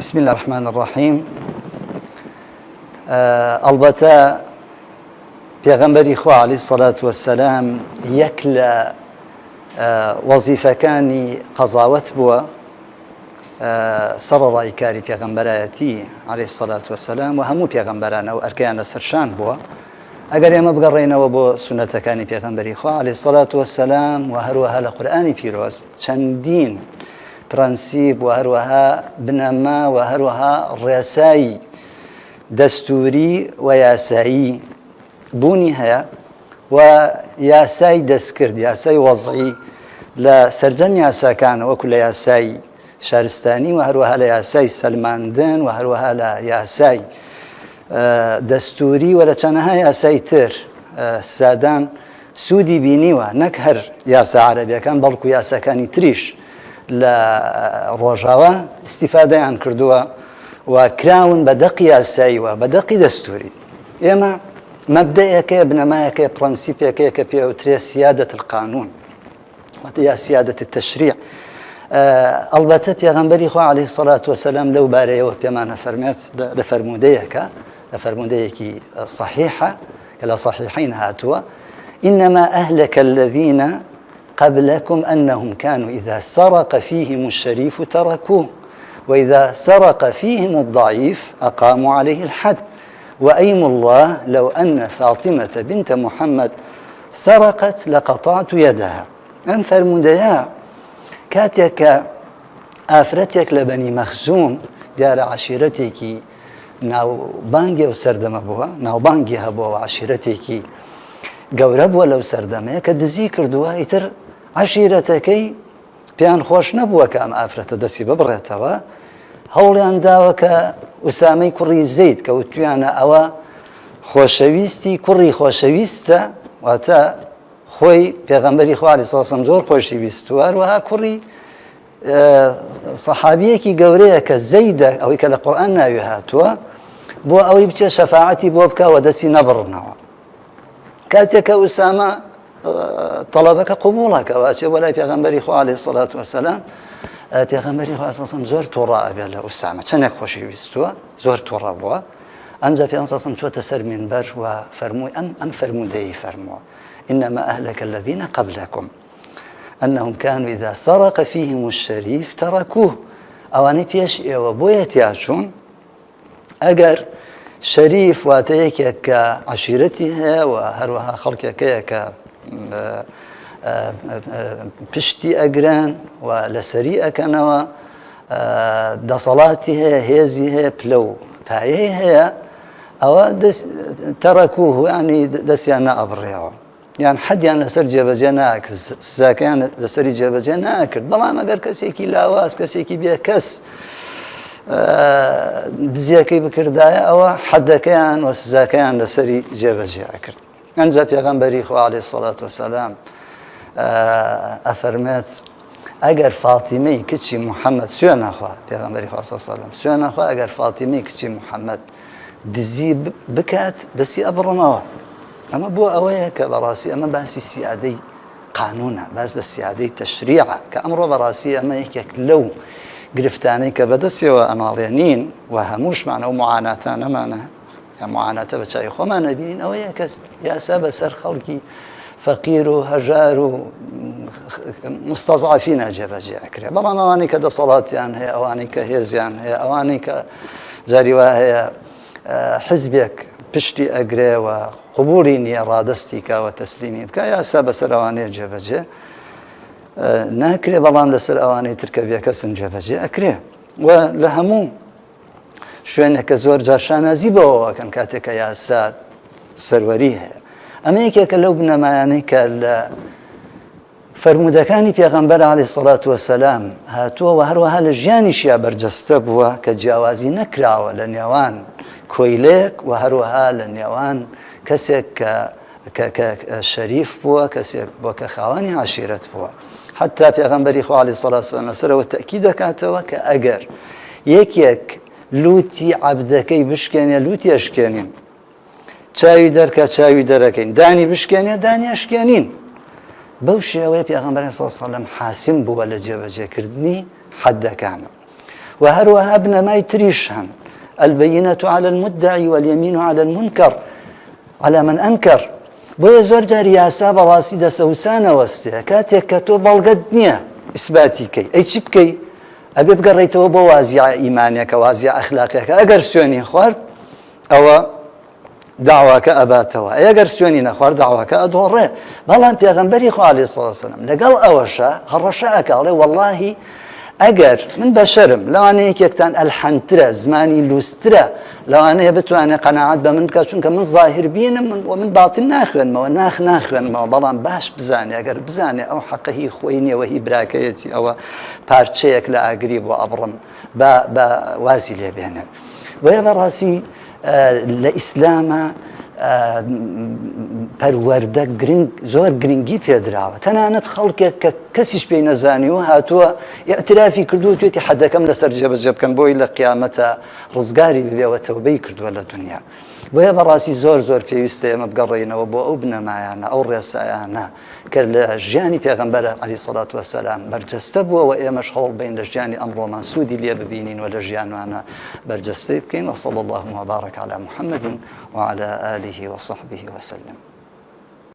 بسم الله الرحمن الرحیم. ئەڵبەتە پێغەمبەری خوا عەلەیهی سەڵات وەسەلام یەک لە وەزیفەکانی قەزاوەت بووە سەرەڕای کاری پێغەمبەرایەتی عەلەیهی سەڵات وەسەلام و هەموو پێغەمبەرانە و ئەرکەیان لەسەرشان بووە. ئەگەر ئێمە بگەڕێینەوە بۆ سونەتەکانی پێغەمبەری خوا عەلەیهی سەڵات وەسەلام و هەروەها لە قورئانی پیرۆز چەندین پرەنسیب و هەروەها بنەما و هەروەها ڕێسایی دەستوری و یاسایی بوونی هەیە و یاسای دەستکرد، یاسای وەزعی لە سەرجەم یاساکانە وەکو لە یاسای شارستانی و هەروەها لە یاسای سەلماندن و هەروەها لە یاسای دەستوری و لە چەندەها یاسای تر سادان سوودی بینیوە، نەک هەر یاسا عەرەبیەکان بەڵکو یاساکانی تریش لە ڕۆژاوە ئیستیفادەیان کردووە و کراون بە دەقی یاساییوە، بە دەقی دەستوری. ئێمە مەبدەیەکەیە، بنەمایەکەیە، پرەنسیپێکەیە کە پێوترێ سیادەت القانون یا سیادەت التەشریع. ئەڵبەتە پێغەمبەری خوا عەلەیهی سەڵات وەسەلام لەو بارەیەوە پێمانە فەرمێت لە فەرموودەیەکە، لە فەرموودەیەکی صەحیحە کە لە صەحیحەین هاتووە: إنما أهلك الذين قبلكم أنهم كانوا إذا سرق فيهم الشريف تركوه وإذا سرق فيهم الضعيف أقاموا عليه الحد وأيم الله لو أن فاطمة بنت محمد سرقت لقطعت يدها. ئەم فەرموودەیە کاتێک کە ئافرەتێک لە بەنی مەخزوم دیارە عەشیرەتێکی ناوبانگی و سەردەمە بووە، ناوبانگی هەبووە و عەشیرەتێکی گەورە بووە لەو سەردەمەیە کە دزی کردووە، ئیتر عەشیرەتەکەی پێیان خۆش نەبووە کە ئەم ئافرەتە دەستی ببڕێتەوە. هەوڵیان داوە کە ئوسامەی کوڕی زەید کە وتویانە ئەوە خۆشەویستی کوڕی خۆشەویستە، واتە خۆی پێغەمبەری خوا عەلەیهی سەڵات وەسەلام زۆر خۆشی بیستووە، هەروەها کوڕی سەحابیەکی گەورەیە کە زەیدە، ئەوەی کە لە قورئان ناوی هاتووە، بۆ ئەوەی بچێ شەفاعەتی بۆ بکەوە دەستی نەبڕنەوە. کاتێک کە ئوسامە تەڵەبەکە قبوڵەکە واچێ بۆ لای پێغەمبەری خوا عەلەیهی سەڵات وەسەلام، پێغەمبەری خوا عەلەیهی سەڵات وەسەلام زۆر تووڕە ئەبێ لە ئوسامە، چەندێک خۆشی ویستووە، زۆر تووڕە بووە. ئەمجا پێغەمبەری سەڵات وەسەلام چۆتە سەر مینبەر و فەرمووی ئەم فەرموودەیەی فەرمووە: إنما أهلك الذين قبلكم أنهم كانوا إذا سرق فيهم الشريف تركوه. ئەوانەی پێش ئێوە بۆیە تیاچوون ئەگەر شەریف واتە یەکێک کە عەشیرەتی هەیە و هەروەها خەڵکێکەیە کە پشتی ئەگران و لەسەری ئەکەنەوە، دەسەڵاتی هەیە، هێزی هەیە، پلە و پایەی هەیە، ئەوە تەرەکوه یعنی دەستیان نەئەبڕێەوە، یان حەدیان لەسەر جێبەجێ ناکرد، سزاکەیان لەسەری جێبەجێ ناکرد. بەڵام ئەگەر کەسێکی لاواز، کەسێکی بێکەس دزیەکەی بکردایە، ئەوە حەدەکەیان و سزاکەیان لەسەری جێبەجێ ئەکرد. ئەنجا پێغەمبەری خوا عەلەیهی سەڵات وەسەلام ئەفەرمێت ئەگەر فاتیمەی کچی محەممەد سوێنەخوا، پێغەمبەری خوا سەڵڵەهو عەلەیهی وسەلەم سوێنەخوا، ئەگەر فاتیمەی کچی محەممەد دزی بکات دەستی ئەبڕنەوە. ئەمە بۆ ئەوەیە کە بەڕاستی ئەمە باسی سیادەی قانونە، باس لە سیادەی تەشریعە، کە ئەمڕۆ بەڕاستی ئەمە یەکێک لەو گرفتانەی کە بەدەستیەوە ئەناڵێنین و هەمووشمانە و معاناتانەمانە یا معاناتە بە چای خۆمانە بینین، ئەوەیە کە یاسا بەسەر خەڵکی فەقیر و هەژار و مستەضعەفینە جێبەجێ ئەکرێ. بەڵام ئەوانەی کە دەسەڵاتیان هەیە، ئەوانەی کە هێزیان هەیە، ئەوانەی کە جاری وا هەیە حزبێک پشتی ئەگرێ و قبوڵی نییە ڕادەستی کاوە تەسلیمی بکە، یاسا بەسەر ئەوانەیە جێبەجێ ناکرێ، بەڵام لەسەر ئەوانەی ترکە بێکەسن جێبەجێ ئەکرێ. و لە هەموو شوێنێکە زۆر جار شانازی بەوەکەن کاتێک کە یاسا سەروەری هەیە. ئەمە یەکێکە لەو بنەمایانەی کە لە فەرموودەکانی پێغەمبەر عەلەیهی سەڵات وەسەلام هاتووە و هەروەها لە ژیانیشیا بەرجەستە بووە کە جیاوازی نەکراوە لە نێوان کۆیلێک و هەروەها لە نێوان کەسێک کە شەریف بووە، کەسێک بووە کە خاوەنی عەشیرەت بووە. حتا پێغەمبەری خوا عەلەیهی سەڵات وەسەلام لەسەرەوە تەئکید دەکاتەوە کە ئەگەر یەکێک لوتی عەبدەکەی بشکێنێ، لوتی ئەشکێنین، چاوی دەرکە چاوی دەرەکەین، دانی بشکێنێ دانی ئەشکێنین. بەو شێوەیە پێغەمبەر سەڵڵەهو عەلەیهی وسەلەم حاسم بووە لە جێبەجێکردنی حەدەکانە. وهروها بنەمای تریش هەن البينة على المدعي واليمين على المنكر على من أنكر بۆیە زۆر جار یاسا بەڕاستی دەسەوسانە وەستەیە کاتێک کە تۆ بەڵگەت نییە ئیسباتی کەی ئەی چی بکەی ئەبێ بگەڕێیتەوە بۆ وازیە ئیمانیەکە وازیە ئەخلاقیەکە ئەگەر سوێنی خوارد ئەوە داواکە ئەباتەوە ئەگەر سوێنی نەخوارد داواکە ئەدۆڕێ بەڵام پێغەمبەری خوا عەلەیهی سەڵاتو وەسەلام لەگەڵ ئەوەشە هەڕەشە ئەکاڵێ وەڵڵاهی ئەگەر من بەشەرم لەوانەیە یەکێکتان ئەلحەنترە زمانی لوسترە لەوانەیە بتوانێت قەناعەت بە من بکات چونکە من ظاهر بینم و من باتن ناخوێنمەوە ناخوێنمەوە بەڵام باش بزانێ ئەگەر بزانێ ئەو حەقە هی خۆی نییە وە هی براکەیەتی ئەوە پارچەیەک لە ئاگری بۆ ئەبڕم بە وازی لێ بێنن وەیە بەڕاستی لە ئیسلامە پەروەردە زۆر گرنگی پێدراوە تەنانەت خەڵکێک کە کەسیش پێی نەزانیوە هاتووە ئیعترافی کردو توێتی حەدەکەم لەسەر جێبەجێ بکەم بۆی لە قیامەتە ڕزگاری ببێەوە تەوبەی کردووە لە دنیا بۆیە بەڕاستی زۆر پێویستە ئێمە بگەڕێینەوە بۆ ئەو بنەمایانە ئەو ڕێسایانە کە لە ژیانی پێغەمبەر عەلەیهی سەڵاتو وەسەلام بەرجەستە بووەوە ئێمەش هەوڵ بین لە ژیانی ئەمڕۆمان سوودی لێ ببینین و لە ژیانوانە بەرجەستەی بکەین وصلی الله وبارك على محمد وعلى آله وصحبه وسلم